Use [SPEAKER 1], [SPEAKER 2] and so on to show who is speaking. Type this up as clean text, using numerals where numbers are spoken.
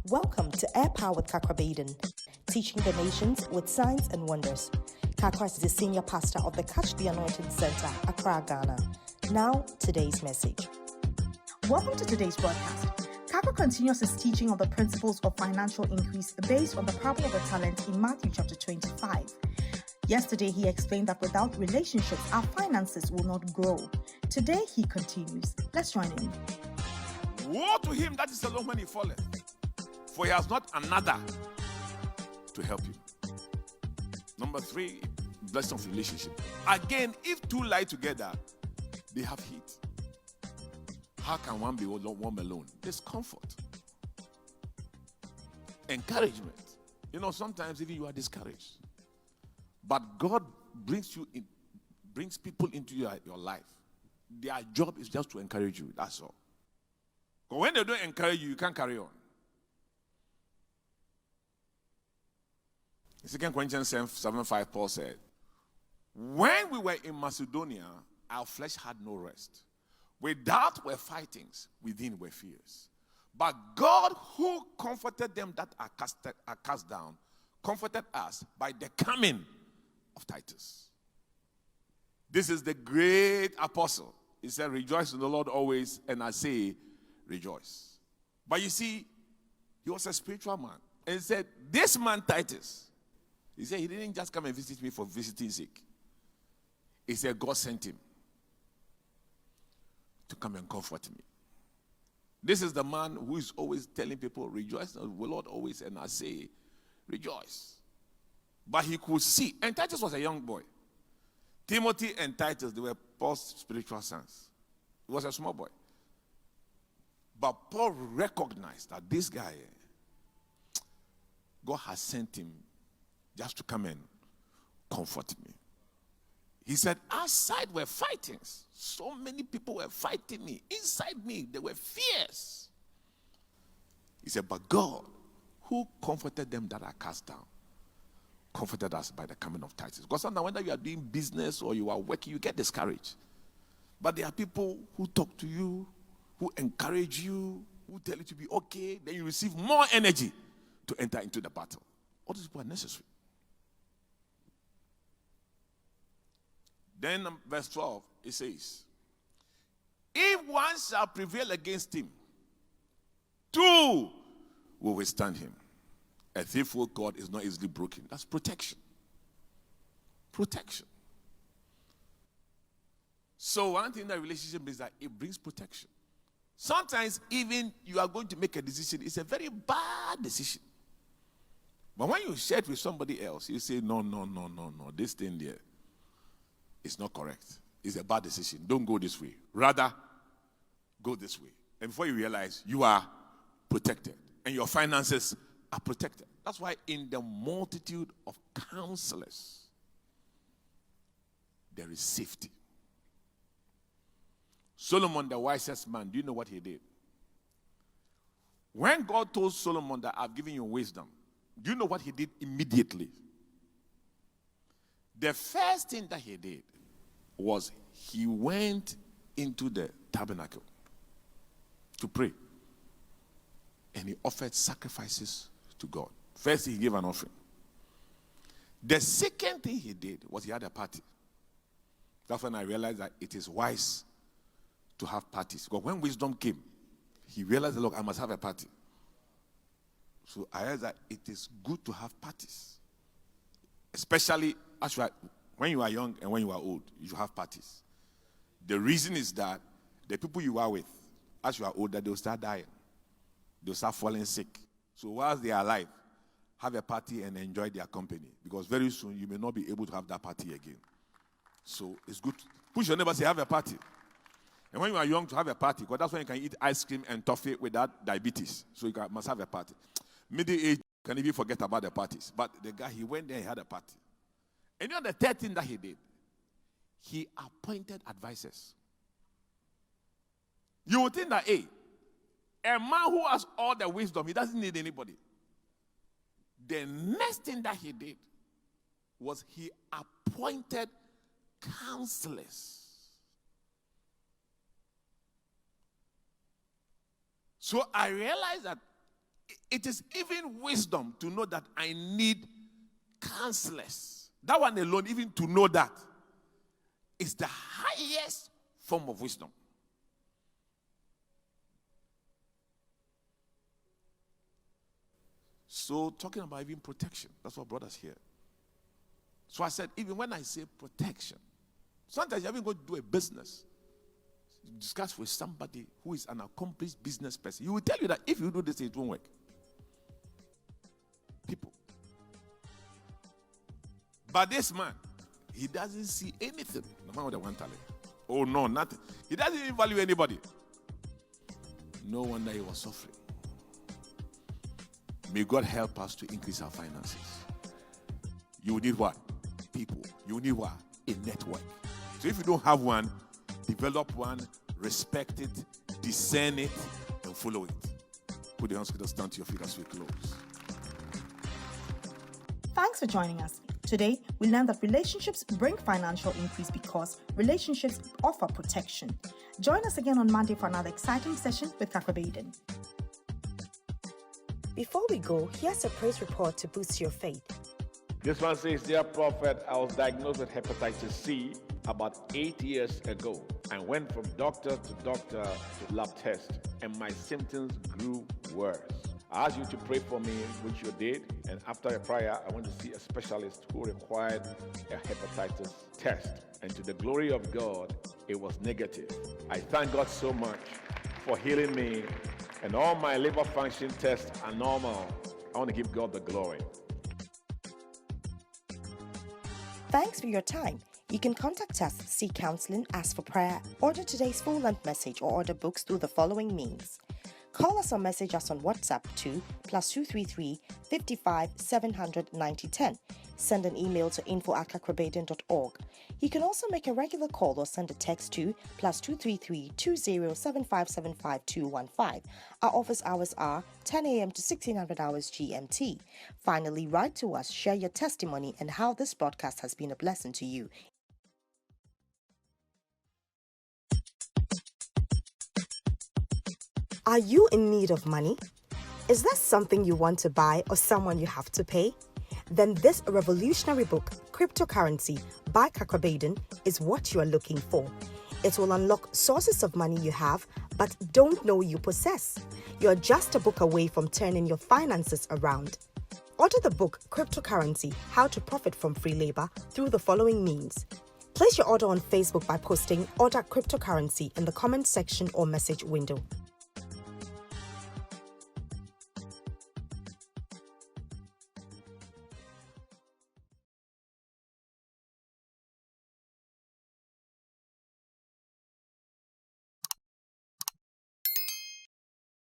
[SPEAKER 1] Welcome to Air Power with Kakra Baden, teaching the nations with signs and wonders. Kakra is the senior pastor of the Catch the Anointing Center, Accra, Ghana. Now, today's message.
[SPEAKER 2] Welcome to today's broadcast. Kakra continues his teaching on the principles of financial increase based on the parable of the talent in Matthew chapter 25. Yesterday, he explained that without relationships, our finances will not grow. Today, he continues. Let's join him.
[SPEAKER 3] Woe to him that is alone when he falleth, for he has not another to help you. Number 3, blessing of relationship. Again, if two lie together, they have heat. How can one be warm alone? There's comfort. Encouragement. You know, sometimes even you are discouraged. But God brings people into your life. Their job is just to encourage you. That's all. But when they don't encourage you, you can't carry on. In 2 Corinthians 7:5, Paul said, when we were in Macedonia, our flesh had no rest. Without were fightings, within were fears. But God, who comforted them that are cast down, comforted us by the coming of Titus. This is the great apostle. He said, rejoice in the Lord always, and I say, rejoice. But you see, he was a spiritual man. And he said, this man Titus, he said he didn't just come and visit me for visiting sake. He said God sent him to come and comfort me. This is the man who is always telling people, rejoice in the Lord always, and I say, rejoice. But he could see, and Titus was a young boy. Timothy and Titus, they were Paul's spiritual sons. He was a small boy. But Paul recognized that this guy, God has sent him just to come and comfort me. He said, outside were fightings. So many people were fighting me. Inside me, there were fears. He said, but God, who comforted them that are cast down, comforted us by the coming of Titus. Because sometimes whether you are doing business or you are working, you get discouraged. But there are people who talk to you, who encourage you, who tell you to be okay. Then you receive more energy to enter into the battle. All these people are necessary. Then verse 12, it says, if one shall prevail against him, two will withstand him. A faithful cord is not easily broken. That's protection. Protection. So one thing that relationship is that it brings protection. Sometimes even you are going to make a decision, it's a very bad decision. But when you share it with somebody else, you say, no, this thing there is not correct. It's a bad decision. Don't go this way. Rather, go this way. And before you realize, you are protected. And your finances are protected. That's why in the multitude of counselors, there is safety. Solomon, the wisest man, do you know what he did? When God told Solomon that I've given you wisdom, do you know what he did immediately? The first thing that he did was he went into the tabernacle to pray. And he offered sacrifices to God. First, he gave an offering. The second thing he did was he had a party. That's when I realized that it is wise to have parties. Because when wisdom came, he realized, look, I must have a party. So I realized that it is good to have parties. Especially when you are young and when you are old, you should have parties. The reason is that the people you are with, as you are older, they will start dying. They'll start falling sick. So whilst they are alive, have a party and enjoy their company. Because very soon you may not be able to have that party again. So it's good. Push your neighbor, say, have a party. And when you are young, to have a party, because that's when you can eat ice cream and toffee without diabetes. So must have a party. Middle age, you can even forget about the parties. But the guy, he went there, he had a party. And you know the third thing that he did? He appointed advisors. You would think that, a man who has all the wisdom, he doesn't need anybody. The next thing that he did was he appointed counselors. So I realized that It is even wisdom to know that I need counselors. That one alone, even to know that, is the highest form of wisdom. So, talking about even protection, that's what brought us here. So I said, even when I say protection, sometimes you're even going to do a business, you discuss with somebody who is an accomplished business person. He will tell you that if you do this, it won't work. People. But this man, he doesn't see anything. No matter what they want talent. Oh no, nothing. He doesn't even value anybody. No wonder he was suffering. May God help us to increase our finances. You need what? People. You need what? A network. So if you don't have one, develop one, respect it, discern it, and follow it. Put your hands down to your feet as we close.
[SPEAKER 2] Thanks for joining us. Today, we learned that relationships bring financial increase because relationships offer protection. Join us again on Monday for another exciting session with Kakrabaden.
[SPEAKER 1] Before we go, here's a praise report to boost your faith.
[SPEAKER 4] This one says, "Dear Prophet, I was diagnosed with hepatitis C about 8 years ago. I went from doctor to lab test, and my symptoms grew worse. I asked you to pray for me, which you did, and after a prayer, I went to see a specialist who required a hepatitis test. And to the glory of God, it was negative. I thank God so much for healing me, and all my liver function tests are normal. I want to give God the glory."
[SPEAKER 1] Thanks for your time. You can contact us, seek counseling, ask for prayer, order today's full-length message, or order books through the following means. Call us or message us on WhatsApp to +233 55 700 9010. Send an email to info@kakrabaden.org. You can also make a regular call or send a text to +233 20 7575 215. Our office hours are 10 a.m. to 1600 hours GMT. Finally, write to us, share your testimony and how this broadcast has been a blessing to you. Are you in need of money? Is there something you want to buy or someone you have to pay? Then this revolutionary book, Cryptocurrency by Kakrabaden, is what you are looking for. It will unlock sources of money you have but don't know you possess. You're just a book away from turning your finances around. Order the book Cryptocurrency, How to Profit from Free Labor through the following means. Place your order on Facebook by posting Order Cryptocurrency in the comment section or message window.